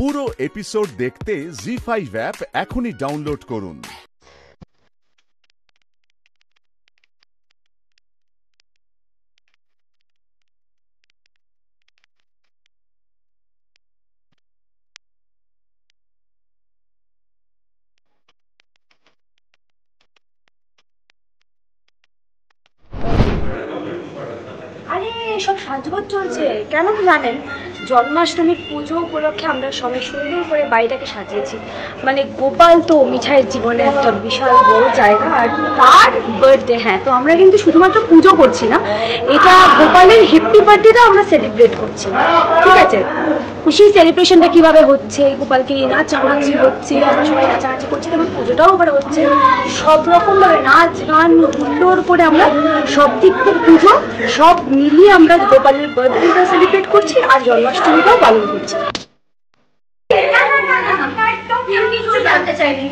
পুরো এপিসোড দেখতে জি5 অ্যাপ এখনই ডাউনলোড করুন। আরে সব সাজগোজ চলছে কেন জানেন? জন্মাষ্টমীর পুজো উপলক্ষে আমরা সবাই সুন্দর করে বাড়িটাকে সাজিয়েছি। মানে গোপাল তো মিঠাইয়ের জীবনে একটা বিশাল বড় জায়গা, আর তার বার্থডে। হ্যাঁ, তো আমরা কিন্তু শুধুমাত্র পুজো করছি না, এটা গোপালের হ্যাপি বার্থডেটা আমরা সেলিব্রেট করছি, ঠিক আছে? খুশি সেলিব্রেশনটা কিভাবে হচ্ছে, গোপালকে নিয়ে নাচানাচি হচ্ছে, আমরা সবাই নাচানাচি করছি, তেমন পুজোটাও ওপরে হচ্ছে। সব রকম ভাবে নাচ গান হুল্লোর করে আমরা সব দিক থেকে পুজো সব মিলিয়ে আমরা গোপালের বার্থডেটা সেলিব্রেট করছি আর জন্মাষ্টমীটাও পালন করছি। জানতে চাইনি।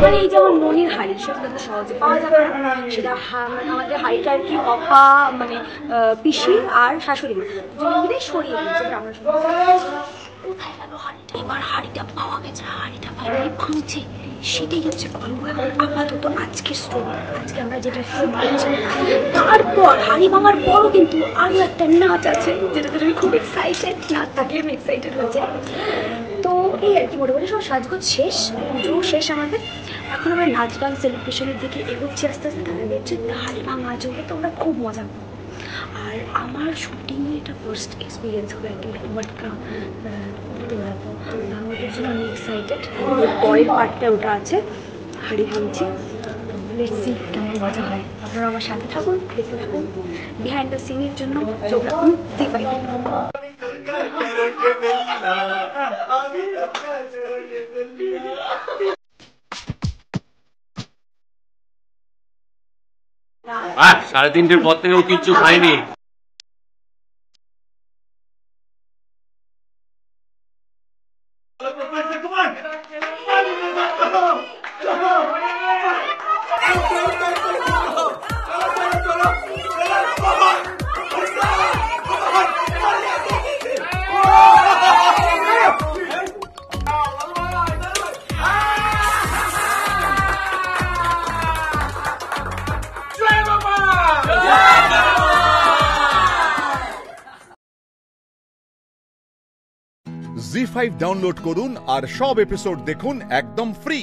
মানে এই যেমন ননির হাড়ি, সেটা তো সহজে পাওয়া যাবে না, সেটা আমাদের হাড়িটা আর কি অপা মানে পিসি আর শাশুড়ি মা দুজন মিলে সরিয়ে দিয়েছে। আমরা কোথায় গেল হাড়িটা? এবার হাড়িটা পাওয়া গেছে, হাড়িটা বাইরে খুঁজছে, সেটাই হচ্ছে গল্প। এখন আপাতত আজকের স্টোরি, আজকে আমরা যেটা শুরু করছি, তারপর হাড়ি ভাঙার পরও কিন্তু আরও একটা নাচ আছে, যেটাতে আমি খুব এক্সাইটেড। নাচ থাকলে আমি এক্সাইটেড হয়ে যাই। তো এই আর কি, মোটামুটি সব সাজগোজ শেষ, পুজো শেষ আমাদের। এখন আমরা নাচ গান সেলিব্রেশনের দিকে এগোচ্ছি আস্তে আস্তে। হচ্ছে হাড়ি ভাঙা চলবে, তো আমরা খুব মজা করবো। আর আমার শুটিংয়ে এটা ফার্স্ট এক্সপিরিয়েন্স হবে আর কি, মটকা দৌড়াবো, ওটার জন্য আমি এক্সাইটেড। পরের পার্টটা ওটা আছে, হাড়ি ভাঙছি। লেটস সি কেমন মজা হয়। আপনারা আমার সাথে থাকুন, দেখতে থাকুন। বিহাইন্ড দ্য সিনের জন্য চোখ রাখুন জি5। সাড়ে তিনটের পর থেকেও কিচ্ছু খাইনি। জি5 ডাউনলোড করুন আর সব এপিসোড দেখুন একদম ফ্রি।